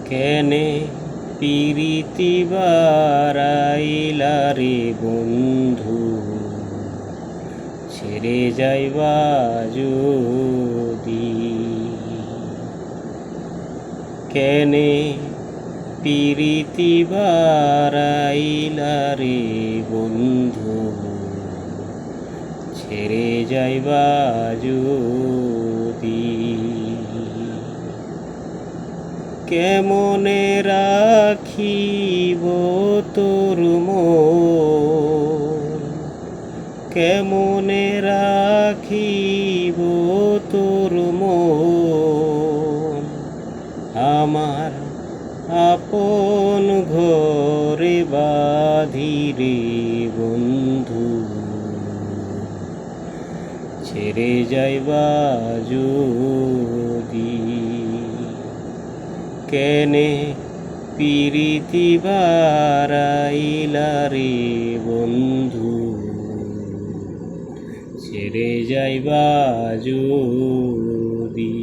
কেনে পিরিতি বারাইলা রে বন্ধু, ছেড়ে যাইবা যদি। কেনে পিরিতি বারাইলা রে বন্ধু, ছেড়ে যাইবা যদি। কেমনে রাখিব তোর মন, কেমনে রাখিব তোর মন, আমার আপন ঘরে বাঁধিরে বন্ধু, ছেড়ে যাইবা যদি। কেনে পিরিতি বারাইলা রে বন্ধু, ছেড়ে যাইবা যদি।